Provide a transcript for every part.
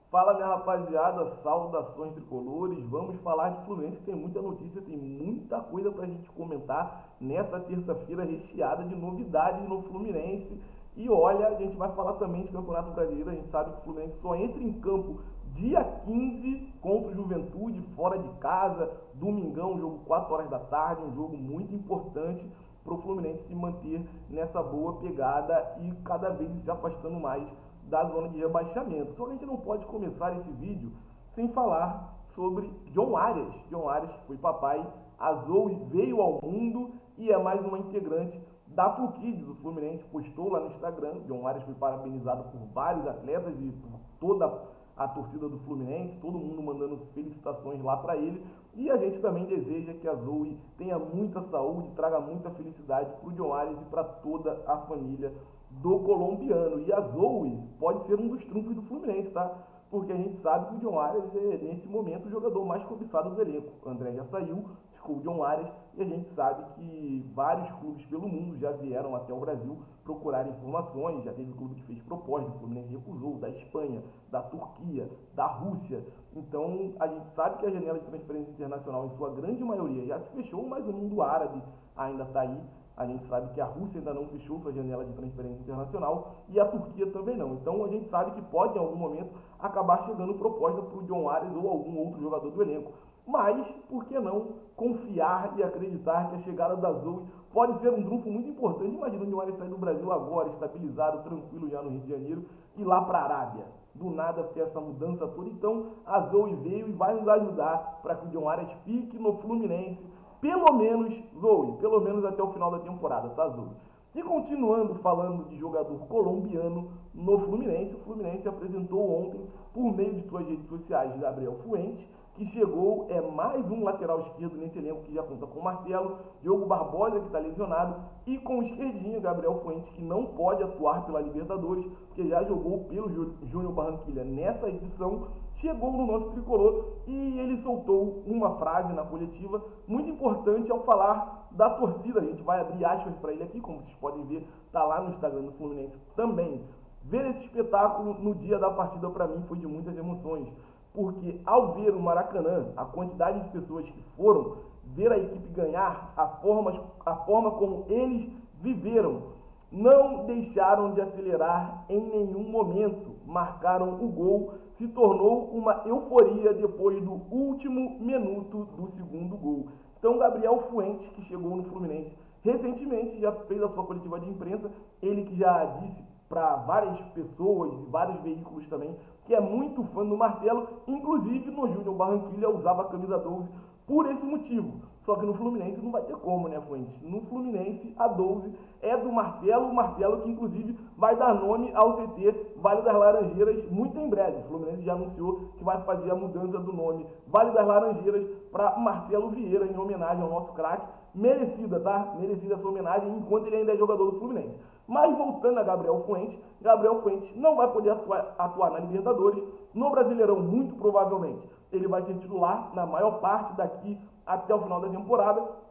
Fala, minha rapaziada, saudações tricolores. Vamos falar de Fluminense, tem muita notícia, tem muita coisa pra gente comentar nessa terça-feira recheada de novidades no Fluminense. E olha, a gente vai falar também de Campeonato Brasileiro. A gente sabe que o Fluminense só entra em campo dia 15 contra o Juventude, fora de casa, domingão, jogo 4 horas da tarde, um jogo muito importante para o Fluminense se manter nessa boa pegada e cada vez se afastando mais da zona de rebaixamento. Só que a gente não pode começar esse vídeo sem falar sobre John Arias. John Arias, que foi papai, a Zoe veio ao mundo e é mais uma integrante da Flu Kids. O Fluminense postou lá no Instagram. John Arias foi parabenizado por vários atletas e por toda a torcida do Fluminense, todo mundo mandando felicitações lá para ele. E a gente também deseja que a Zoe tenha muita saúde, traga muita felicidade para o John Arias e para toda a família do colombiano. E a Zoe pode ser um dos trunfos do Fluminense, tá? Porque a gente sabe que o John Arias é, nesse momento, o jogador mais cobiçado do elenco. O André já saiu, ficou o John Arias, e a gente sabe que vários clubes pelo mundo já vieram até o Brasil procurar informações. Já teve clube que fez proposta, o Fluminense recusou, da Espanha, da Turquia, da Rússia. Então, a gente sabe que a janela de transferência internacional, em sua grande maioria, já se fechou, mas o mundo árabe ainda está aí. A gente sabe que a Rússia ainda não fechou sua janela de transferência internacional e a Turquia também não. Então a gente sabe que pode em algum momento acabar chegando proposta para o John Arias ou algum outro jogador do elenco. Mas, por que não confiar e acreditar que a chegada da Zoe pode ser um trunfo muito importante? Imagina o John Arias sair do Brasil agora, estabilizado, tranquilo já no Rio de Janeiro, e lá para a Arábia. Do nada ter essa mudança toda. Então a Zoe veio e vai nos ajudar para que o John Arias fique no Fluminense. Pelo menos, Zoe, pelo menos até o final da temporada, tá, Zoe? E continuando falando de jogador colombiano no Fluminense, o Fluminense apresentou ontem, por meio de suas redes sociais, Gabriel Fuentes, que chegou, é mais um lateral esquerdo nesse elenco que já conta com Marcelo, Diogo Barbosa, que está lesionado, e com o esquerdinho, Gabriel Fuentes, que não pode atuar pela Libertadores, porque já jogou pelo Júnior Barranquilla nessa edição, chegou no nosso tricolor e ele soltou uma frase na coletiva muito importante ao falar da torcida. A gente vai abrir aspas para ele aqui, como vocês podem ver, tá lá no Instagram do Fluminense também. Ver esse espetáculo no dia da partida para mim foi de muitas emoções, porque ao ver o Maracanã, a quantidade de pessoas que foram ver a equipe ganhar, a forma como eles viveram, não deixaram de acelerar em nenhum momento, marcaram o gol, se tornou uma euforia depois do último minuto do segundo gol. Então, Gabriel Fuentes, que chegou no Fluminense recentemente, já fez a sua coletiva de imprensa, ele que já disse para várias pessoas e vários veículos também, que é muito fã do Marcelo, inclusive no Júnior Barranquilla usava a camisa 12 por esse motivo. Só que no Fluminense não vai ter como, né, Fuentes? No Fluminense, a 12 é do Marcelo, o Marcelo que inclusive vai dar nome ao CT Vale das Laranjeiras muito em breve. O Fluminense já anunciou que vai fazer a mudança do nome Vale das Laranjeiras para Marcelo Vieira, em homenagem ao nosso craque. Merecida, tá? Merecida essa homenagem, enquanto ele ainda é jogador do Fluminense. Mas voltando a Gabriel Fuentes não vai poder atuar na Libertadores. No Brasileirão, muito provavelmente, ele vai ser titular na maior parte daqui até o final da temporada.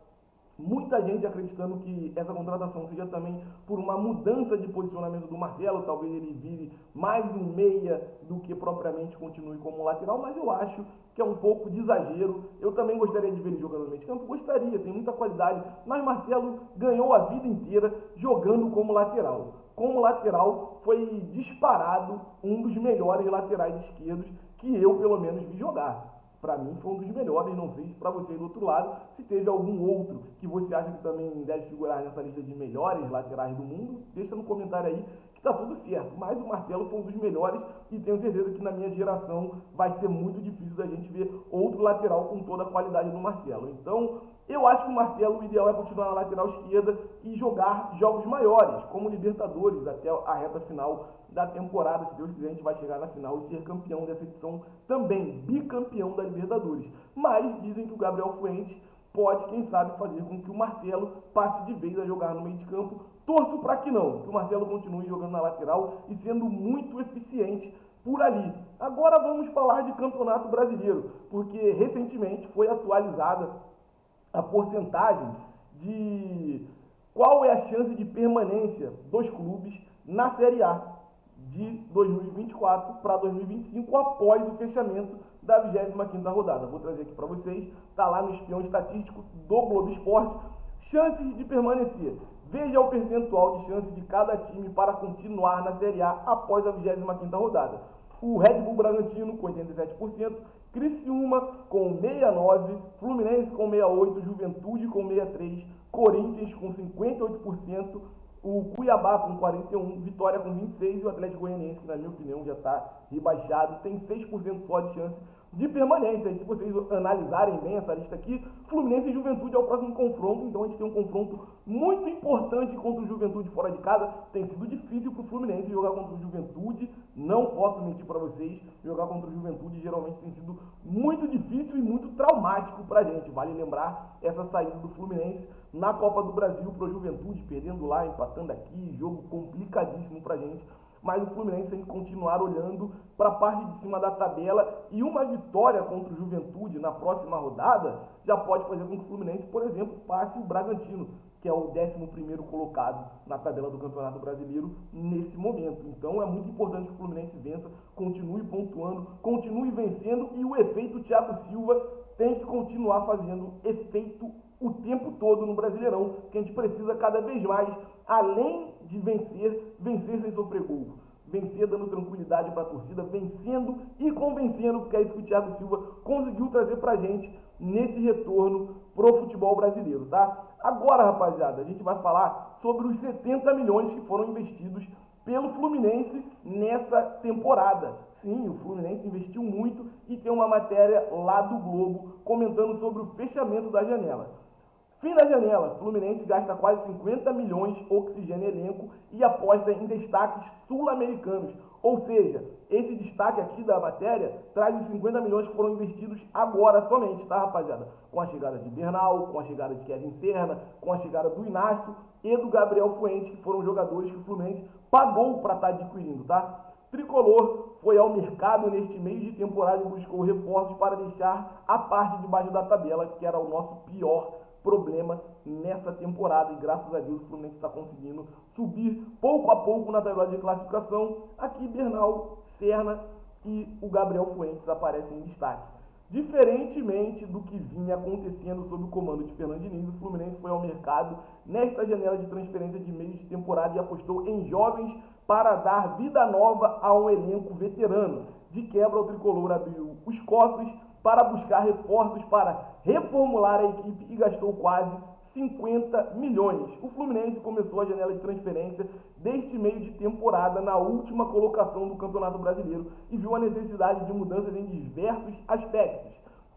Muita gente acreditando que essa contratação seja também por uma mudança de posicionamento do Marcelo, talvez ele vire mais um meia do que propriamente continue como lateral, mas eu acho que é um pouco de exagero. Eu também gostaria de ver ele jogando no meio de campo, gostaria, tem muita qualidade, mas Marcelo ganhou a vida inteira jogando como lateral. Como lateral, foi disparado um dos melhores laterais esquerdos que eu, pelo menos, vi jogar. Para mim foi um dos melhores, não sei se para você do outro lado, se teve algum outro que você acha que também deve figurar nessa lista de melhores laterais do mundo, deixa no comentário aí que tá tudo certo. Mas o Marcelo foi um dos melhores e tenho certeza que na minha geração vai ser muito difícil da gente ver outro lateral com toda a qualidade do Marcelo. Então, eu acho que o Marcelo, o ideal é continuar na lateral esquerda e jogar jogos maiores, como Libertadores, até a reta final da temporada. Se Deus quiser, a gente vai chegar na final e ser campeão dessa edição também, bicampeão da Libertadores. Mas dizem que o Gabriel Fuentes pode, quem sabe, fazer com que o Marcelo passe de vez a jogar no meio de campo. Torço para que não, que o Marcelo continue jogando na lateral e sendo muito eficiente por ali. Agora vamos falar de Campeonato Brasileiro, porque recentemente foi atualizada a porcentagem de qual é a chance de permanência dos clubes na Série A de 2024 para 2025, após o fechamento da 25ª rodada. Vou trazer aqui para vocês, tá lá no espião estatístico do Globo Esporte. Chances de permanecer. Veja o percentual de chances de cada time para continuar na Série A após a 25ª rodada. O Red Bull Bragantino com 87%, Criciúma com 69%, Fluminense com 68%, Juventude com 63%, Corinthians com 58%, o Cuiabá com 41%, Vitória com 26% e o Atlético Goianiense, que na minha opinião já está rebaixado, tem 6% só de chance de permanência. E se vocês analisarem bem essa lista aqui, Fluminense e Juventude é o próximo confronto, então a gente tem um confronto muito importante contra o Juventude fora de casa. Tem sido difícil para o Fluminense jogar contra o Juventude, não posso mentir para vocês, jogar contra o Juventude geralmente tem sido muito difícil e muito traumático para a gente. Vale lembrar essa saída do Fluminense na Copa do Brasil para o Juventude, perdendo lá, empatando aqui, jogo complicadíssimo para a gente. Mas o Fluminense tem que continuar olhando para a parte de cima da tabela, e uma vitória contra o Juventude na próxima rodada já pode fazer com que o Fluminense, por exemplo, passe o Bragantino, que é o 11º colocado na tabela do Campeonato Brasileiro nesse momento. Então é muito importante que o Fluminense vença, continue pontuando, continue vencendo, e o efeito Thiago Silva tem que continuar fazendo efeito o tempo todo no Brasileirão, que a gente precisa cada vez mais, além de vencer sem sofrer gol, vencer dando tranquilidade para a torcida, vencendo e convencendo, porque é isso que o Thiago Silva conseguiu trazer para a gente nesse retorno pro futebol brasileiro, tá? Agora, rapaziada, a gente vai falar sobre os 70 milhões que foram investidos pelo Fluminense nessa temporada. Sim, o Fluminense investiu muito e tem uma matéria lá do Globo comentando sobre o fechamento da janela. Fim da janela, Fluminense gasta quase 50 milhões, oxigênio elenco e aposta em destaques sul-americanos. Ou seja, esse destaque aqui da matéria traz os 50 milhões que foram investidos agora somente, tá, rapaziada? Com a chegada de Bernal, com a chegada de Kevin Serna, com a chegada do Inácio e do Gabriel Fuentes, que foram jogadores que o Fluminense pagou para estar adquirindo, tá? Tricolor foi ao mercado neste meio de temporada e buscou reforços para deixar a parte de baixo da tabela, que era o nosso pior problema nessa temporada, e graças a Deus o Fluminense está conseguindo subir pouco a pouco na tabela de classificação. Aqui Bernal, Serna e o Gabriel Fuentes aparecem em destaque. Diferentemente do que vinha acontecendo sob o comando de Fernando Diniz, o Fluminense foi ao mercado nesta janela de transferência de meio de temporada e apostou em jovens para dar vida nova a um elenco veterano. De quebra, o Tricolor abriu os cofres para buscar reforços para reformular a equipe e gastou quase 50 milhões. O Fluminense começou a janela de transferência deste meio de temporada na última colocação do Campeonato Brasileiro e viu a necessidade de mudanças em diversos aspectos,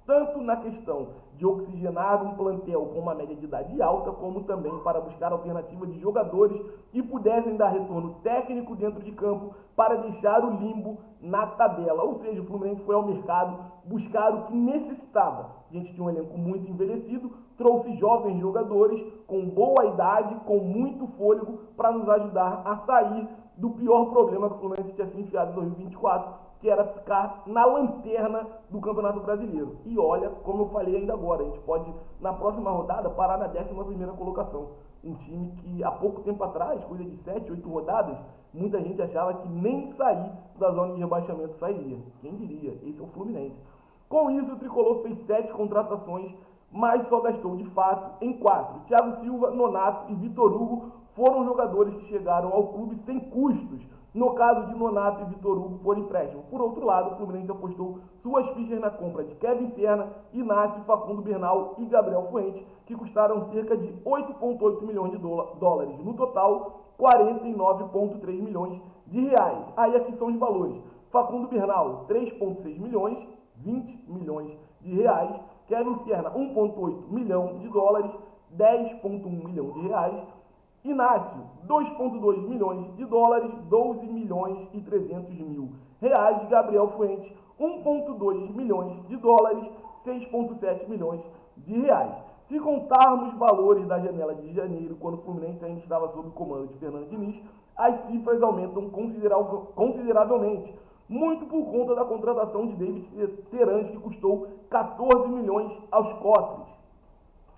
tanto na questão de oxigenar um plantel com uma média de idade alta, como também para buscar alternativa de jogadores que pudessem dar retorno técnico dentro de campo para deixar o limbo na tabela. Ou seja, o Fluminense foi ao mercado buscar o que necessitava. A gente tinha um elenco muito envelhecido, trouxe jovens jogadores com boa idade, com muito fôlego, para nos ajudar a sair do pior problema que o Fluminense tinha se enfiado em 2024, que era ficar na lanterna do Campeonato Brasileiro. E olha, como eu falei ainda agora, a gente pode, na próxima rodada, parar na 11ª colocação. Um time que, há pouco tempo atrás, coisa de 7, 8 rodadas, muita gente achava que nem sair da zona de rebaixamento sairia. Quem diria? Esse é o Fluminense. Com isso, o Tricolor fez 7 contratações, mas só gastou, de fato, em 4. Thiago Silva, Nonato e Vitor Hugo foram jogadores que chegaram ao clube sem custos, no caso de Nonato e Vitor Hugo por empréstimo. Por outro lado, o Fluminense apostou suas fichas na compra de Kevin Serna, Inácio, Facundo Bernal e Gabriel Fuentes, que custaram cerca de 8,8 milhões de dólares. No total, 49,3 milhões de reais. Aí aqui são os valores. Facundo Bernal, 3,6 milhões, 20 milhões de reais. Kevin Serna, 1,8 milhão de dólares, 10,1 milhão de reais. Inácio, 2,2 milhões de dólares, 12 milhões e 300 mil reais. Gabriel Fuentes, 1,2 milhões de dólares, 6,7 milhões de reais. Se contarmos valores da janela de janeiro, quando o Fluminense ainda estava sob o comando de Fernando Diniz, as cifras aumentam consideravelmente, muito por conta da contratação de David Terans, que custou 14 milhões aos cofres.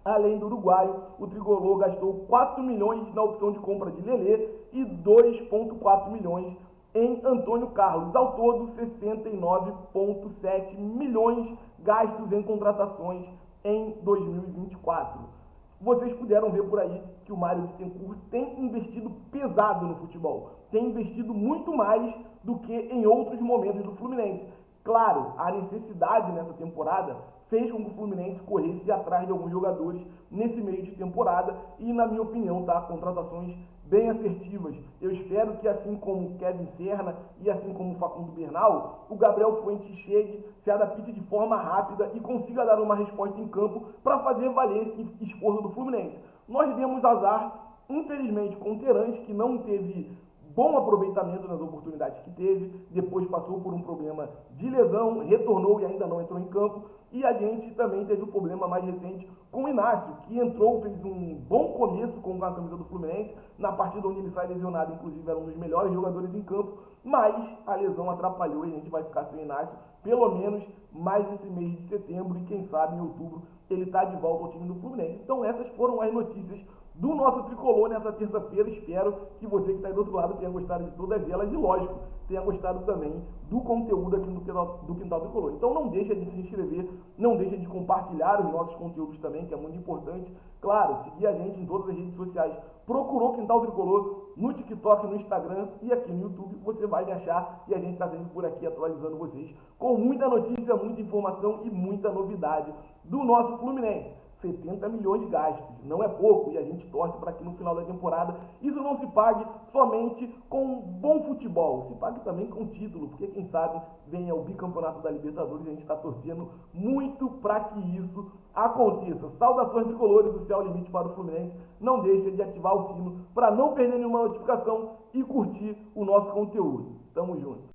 Além do uruguaio, o Tricolor gastou 4 milhões na opção de compra de Lelê e 2,4 milhões em Antônio Carlos. Ao todo, 69,7 milhões gastos em contratações em 2024. Vocês puderam ver por aí que o Mário Bittencourt tem investido pesado no futebol, tem investido muito mais do que em outros momentos do Fluminense. Claro, a necessidade nessa temporada fez com que o Fluminense corresse atrás de alguns jogadores nesse meio de temporada e, na minha opinião, contratações bem assertivas. Eu espero que, assim como o Kevin Serna e assim como o Facundo Bernal, o Gabriel Fuentes chegue, se adapte de forma rápida e consiga dar uma resposta em campo para fazer valer esse esforço do Fluminense. Nós demos azar, infelizmente, com o Terãs, que não teve bom aproveitamento nas oportunidades que teve, depois passou por um problema de lesão, retornou e ainda não entrou em campo, e a gente também teve o problema mais recente com o Inácio, que entrou, fez um bom começo com a camisa do Fluminense, na partida onde ele sai lesionado, inclusive era um dos melhores jogadores em campo, mas a lesão atrapalhou e a gente vai ficar sem o Inácio, pelo menos mais esse mês de setembro, e quem sabe em outubro ele está de volta ao time do Fluminense. Então essas foram as notícias do nosso tricolor nessa terça-feira. Espero que você que está aí do outro lado tenha gostado de todas elas e, lógico, tenha gostado também do conteúdo aqui do Quintal Tricolor. Então não deixa de se inscrever, não deixa de compartilhar os nossos conteúdos também, que é muito importante. Claro, seguir a gente em todas as redes sociais. Procurou Quintal Tricolor no TikTok, no Instagram e aqui no YouTube, você vai me achar, e a gente está sempre por aqui atualizando vocês com muita notícia, muita informação e muita novidade do nosso Fluminense. 70 milhões gastos, não é pouco, e a gente torce para que no final da temporada isso não se pague somente com bom futebol, se pague também com título, porque quem sabe venha o bicampeonato da Libertadores e a gente está torcendo muito para que isso aconteça. Saudações tricolores, o céu é o limite para o Fluminense. Não deixe de ativar o sino para não perder nenhuma notificação e curtir o nosso conteúdo. Tamo junto.